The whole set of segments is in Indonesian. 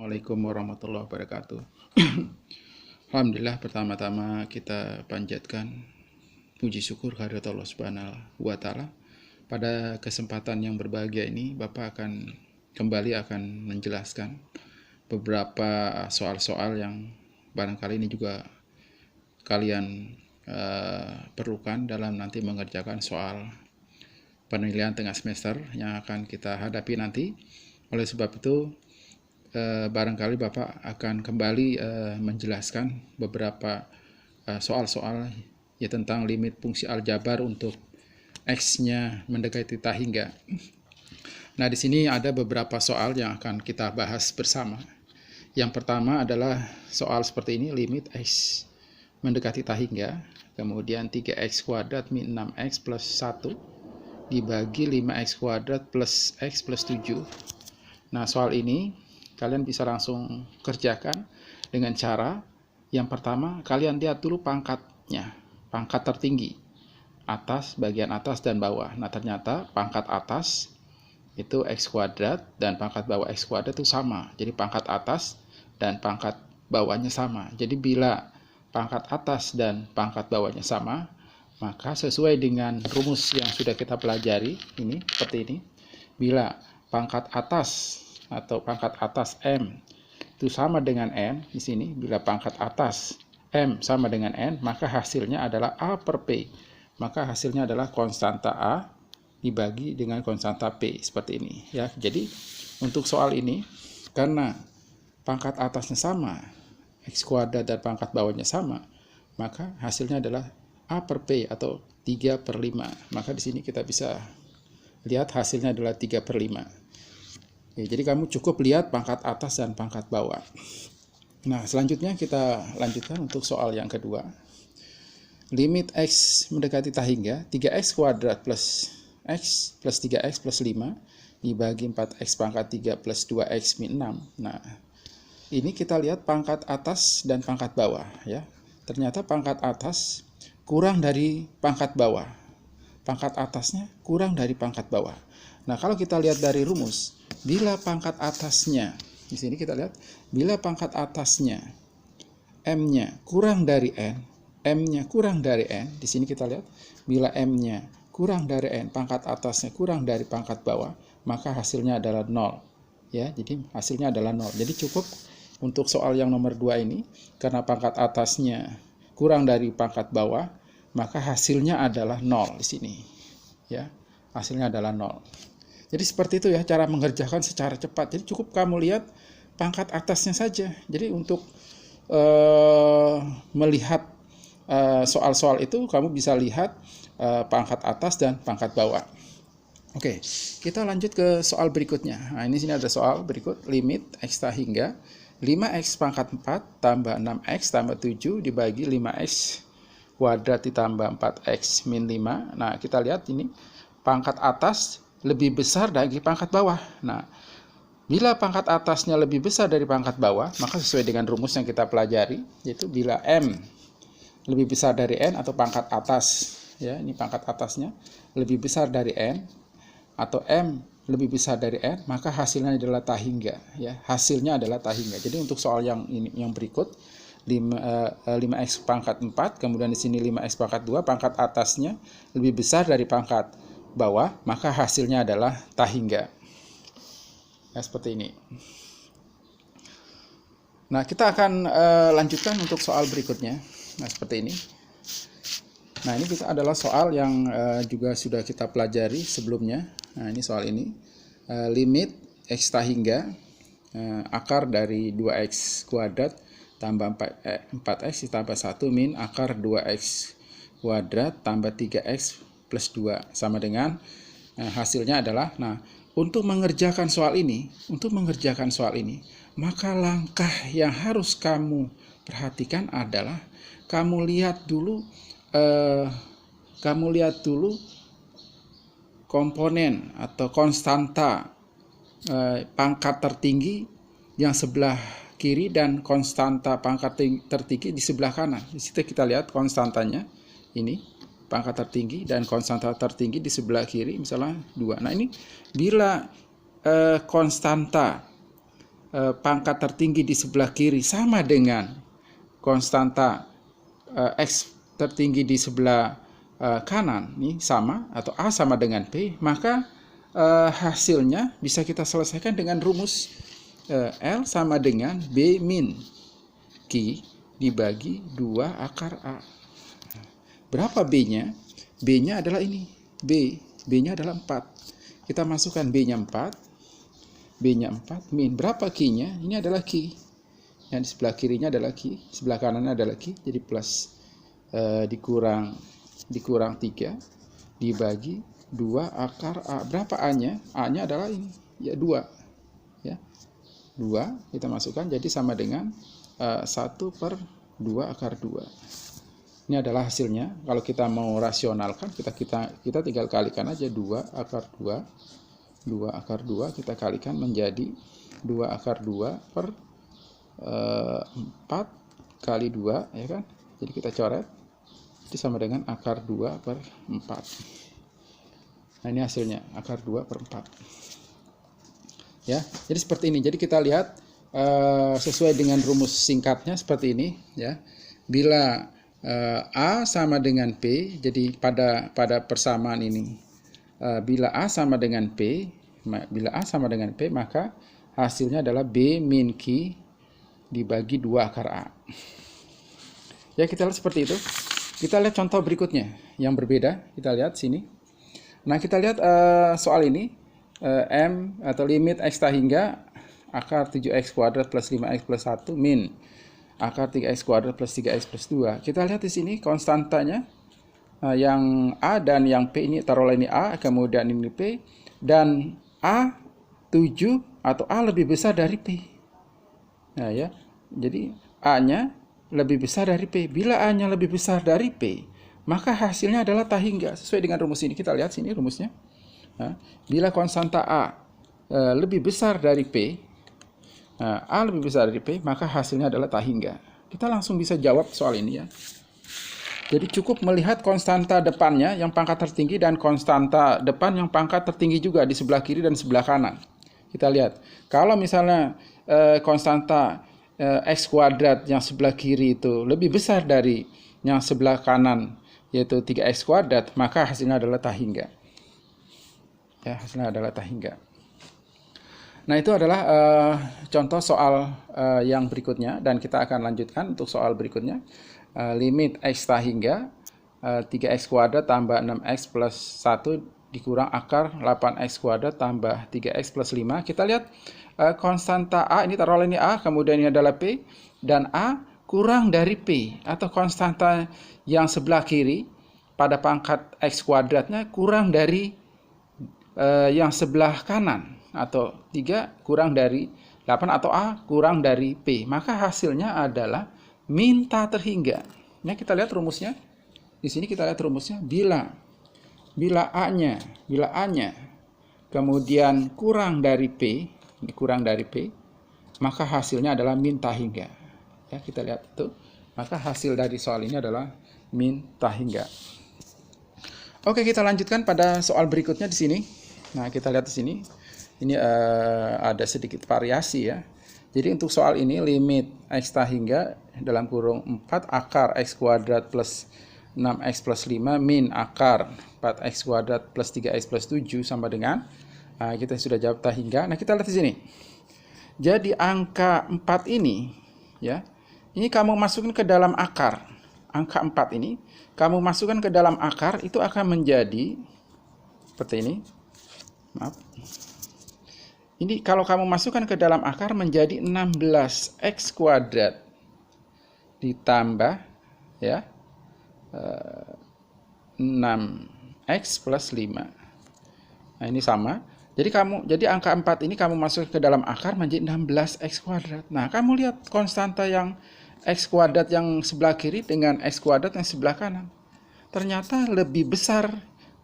Assalamualaikum warahmatullahi wabarakatuh. Alhamdulillah, pertama-tama kita panjatkan puji syukur kehadirat Allah Subhanahu wa Ta'ala. Pada kesempatan yang berbahagia ini, Bapak kembali akan menjelaskan beberapa soal-soal yang barangkali ini juga kalian perlukan dalam nanti mengerjakan soal penilaian tengah semester yang akan kita hadapi nanti. Oleh sebab itu, barangkali Bapak akan kembali menjelaskan beberapa soal-soal ya tentang limit fungsi aljabar untuk X-nya mendekati θ hingga. Nah, di sini ada beberapa soal yang akan kita bahas bersama. Yang pertama adalah soal seperti ini, limit X mendekati θ hingga, kemudian 3x kuadrat min 6x plus 1 dibagi 5x kuadrat plus x plus 7. Nah, soal ini kalian bisa langsung kerjakan dengan cara yang pertama, kalian lihat dulu pangkatnya, pangkat tertinggi, atas, bagian atas dan bawah. Nah, ternyata pangkat atas itu x kuadrat dan pangkat bawah x kuadrat itu sama. Jadi pangkat atas dan pangkat bawahnya sama. Jadi bila pangkat atas dan pangkat bawahnya sama, maka sesuai dengan rumus yang sudah kita pelajari ini seperti ini. Bila pangkat atas atau pangkat atas M itu sama dengan N di sini, bila pangkat atas M sama dengan N, maka hasilnya adalah A per P. Maka hasilnya adalah konstanta A dibagi dengan konstanta P seperti ini ya. Jadi untuk soal ini karena pangkat atasnya sama, X kuadrat dan pangkat bawahnya sama, maka hasilnya adalah A per P atau 3 per 5. Maka di sini kita bisa lihat hasilnya adalah 3 per 5. Ya, jadi kamu cukup lihat pangkat atas dan pangkat bawah. Nah, selanjutnya kita lanjutkan untuk soal yang kedua. Limit X mendekati θ hingga 3x kuadrat plus X plus 3x plus 5 dibagi 4x pangkat 3 plus 2x min 6. Nah, ini kita lihat pangkat atas dan pangkat bawah ya. Ternyata pangkat atas kurang dari pangkat bawah. Pangkat atasnya kurang dari pangkat bawah. Nah, kalau kita lihat dari rumus, bila pangkat atasnya, di sini kita lihat, bila pangkat atasnya M-nya kurang dari N, M-nya kurang dari N, di sini kita lihat, bila M-nya kurang dari N, pangkat atasnya kurang dari pangkat bawah, maka hasilnya adalah 0. Ya, jadi hasilnya adalah 0. Jadi cukup untuk soal yang nomor 2 ini, karena pangkat atasnya kurang dari pangkat bawah, maka hasilnya adalah 0 di sini. Ya, hasilnya adalah 0. Jadi seperti itu ya cara mengerjakan secara cepat. Jadi cukup kamu lihat pangkat atasnya saja. Jadi untuk melihat soal-soal itu kamu bisa lihat pangkat atas dan pangkat bawah. Oke, kita lanjut ke soal berikutnya. Nah, ini sini ada soal berikut, limit X θ hingga 5x pangkat 4 tambah 6x tambah 7 dibagi 5x kuadrat ditambah 4x min 5. Nah, kita lihat ini pangkat atas lebih besar dari pangkat bawah. Nah, bila pangkat atasnya lebih besar dari pangkat bawah, maka sesuai dengan rumus yang kita pelajari, yaitu bila M lebih besar dari N atau pangkat atas, ya ini pangkat atasnya lebih besar dari N atau M lebih besar dari N, maka hasilnya adalah θ hingga. Ya, hasilnya adalah θ hingga. Jadi untuk soal yang ini yang berikut 5x pangkat 4, kemudian di sini 5x pangkat 2, pangkat atasnya lebih besar dari pangkat bawah, maka hasilnya adalah θ hingga. Ya, seperti ini. Nah, kita akan lanjutkan untuk soal berikutnya. Nah, seperti ini. Nah, ini kita adalah soal yang juga sudah kita pelajari sebelumnya. Nah, ini soal ini. Limit X θ hingga akar dari 2x kuadrat tambah 4x ditambah 1 min akar 2x kuadrat tambah 3x plus 2 sama dengan hasilnya adalah, nah untuk mengerjakan soal ini, maka langkah yang harus kamu perhatikan adalah kamu lihat dulu komponen atau konstanta pangkat tertinggi yang sebelah kiri dan konstanta pangkat tertinggi di sebelah kanan. Di situ kita lihat konstantanya ini pangkat tertinggi dan konstanta tertinggi di sebelah kiri misalnya 2. Nah, ini bila konstanta pangkat tertinggi di sebelah kiri sama dengan konstanta X tertinggi di sebelah kanan nih sama, atau A sama dengan P, maka hasilnya bisa kita selesaikan dengan rumus L sama dengan B min Q dibagi 2 akar A. Berapa B-nya? B-nya adalah ini. B-nya adalah 4. Kita masukkan B-nya 4. B-nya 4 min. Berapa Q-nya? Ini adalah Q. Yang di sebelah kirinya adalah Q, sebelah kanannya adalah Q. Jadi plus dikurang 3 dibagi 2 akar A. Berapa A-nya? A-nya adalah ini, ya 2. Ya. 2 kita masukkan jadi sama dengan 1/2 akar 2. Ini adalah hasilnya. Kalau kita mau rasionalkan, kita tinggal kalikan aja 2 akar 2. 2 akar 2 kita kalikan menjadi 2 akar 2 per 4 kali 2, ya kan? Jadi kita coret. Itu sama dengan akar 2 per 4. Nah, ini hasilnya, akar 2 per 4. Ya, jadi seperti ini. Jadi kita lihat sesuai dengan rumus singkatnya seperti ini, ya. Bila A sama dengan P, jadi pada persamaan ini, bila A sama dengan P, maka hasilnya adalah B min Q dibagi 2 akar A. Ya, kita lihat seperti itu. Kita lihat contoh berikutnya yang berbeda. Kita lihat sini. Nah, kita lihat soal ini. M atau limit X hingga akar 7X kuadrat plus 5X plus 1 min akar 3X kuadrat plus 3X plus 2. Kita lihat di sini konstantanya. Yang A dan yang P ini, taruhlah ini A, kemudian ini P. Dan A 7 atau A lebih besar dari P. Nah, ya. Jadi A-nya lebih besar dari P. Bila A-nya lebih besar dari P, maka hasilnya adalah tahingga. Sesuai dengan rumus ini, kita lihat sini rumusnya. Nah, bila konstanta A lebih besar dari P, A lebih besar dari P, maka hasilnya adalah tahingga. Kita langsung bisa jawab soal ini, ya. Jadi cukup melihat konstanta depannya yang pangkat tertinggi dan konstanta depan yang pangkat tertinggi juga di sebelah kiri dan sebelah kanan. Kita lihat, kalau misalnya konstanta X kuadrat yang sebelah kiri itu lebih besar dari yang sebelah kanan, yaitu 3X kuadrat, maka hasilnya adalah tahingga. Ya, hasilnya adalah tahingga. Nah, itu adalah contoh soal yang berikutnya, dan kita akan lanjutkan untuk soal berikutnya. Limit X tahingga 3X kuadrat tambah 6X plus 1 dikurang akar 8X kuadrat tambah 3X plus 5. Kita lihat konstanta A, ini taruhlah ini A, kemudian ini adalah P, dan A kurang dari P, atau konstanta yang sebelah kiri pada pangkat X kuadratnya kurang dari yang sebelah kanan, atau 3 kurang dari 8, atau A kurang dari P. Maka hasilnya adalah minta terhingga. Ya, kita lihat rumusnya. Di sini kita lihat rumusnya. Bila A-nya kemudian kurang dari P, maka hasilnya adalah min tahingga. Ya, kita lihat itu. Maka hasil dari soal ini adalah min tahingga. Oke, kita lanjutkan pada soal berikutnya di sini. Nah, kita lihat di sini. Ini ada sedikit variasi, ya. Jadi untuk soal ini limit X tahingga dalam kurung 4 akar X kuadrat plus 6X plus 5 min akar 4X kuadrat plus 3X plus 7 sama dengan, kita sudah jawab tahingga. Nah, kita lihat di sini. Jadi angka 4 ini, ya, ini kamu masukkan ke dalam akar. Angka 4 ini kamu masukkan ke dalam akar, itu akan menjadi seperti ini. Maaf. Ini kalau kamu masukkan ke dalam akar menjadi 16X kuadrat ditambah, ya, 6X plus 5. Nah, ini sama. Jadi angka 4 ini kamu masuk ke dalam akar menjadi 16X kuadrat. Nah, kamu lihat konstanta yang X kuadrat yang sebelah kiri dengan X kuadrat yang sebelah kanan. Ternyata lebih besar,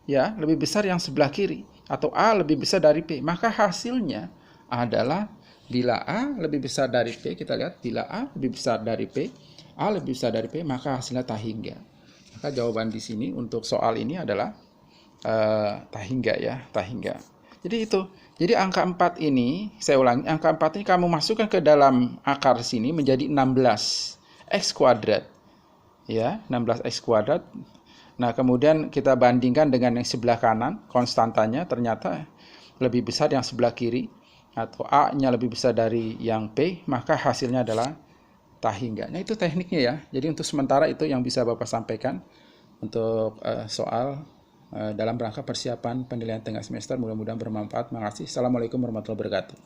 ya, lebih besar yang sebelah kiri, atau A lebih besar dari P. Maka hasilnya adalah bila A lebih besar dari P, kita lihat bila A lebih besar dari P, A lebih besar dari P, maka hasilnya tahingga. Maka jawaban di sini untuk soal ini adalah tahingga, ya, tahingga. Jadi itu Jadi angka 4 ini, saya ulangi, angka 4 ini kamu masukkan ke dalam akar sini menjadi 16 X kuadrat. Ya, 16X kuadrat. Nah, kemudian kita bandingkan dengan yang sebelah kanan, konstantanya ternyata lebih besar yang sebelah kiri, atau A-nya lebih besar dari yang P, maka hasilnya adalah tahingga. Nah, itu tekniknya ya. Jadi untuk sementara itu yang bisa Bapak sampaikan untuk soal dalam rangka persiapan penilaian tengah semester. Mudah-mudahan bermanfaat. Terima kasih. Assalamualaikum warahmatullahi wabarakatuh.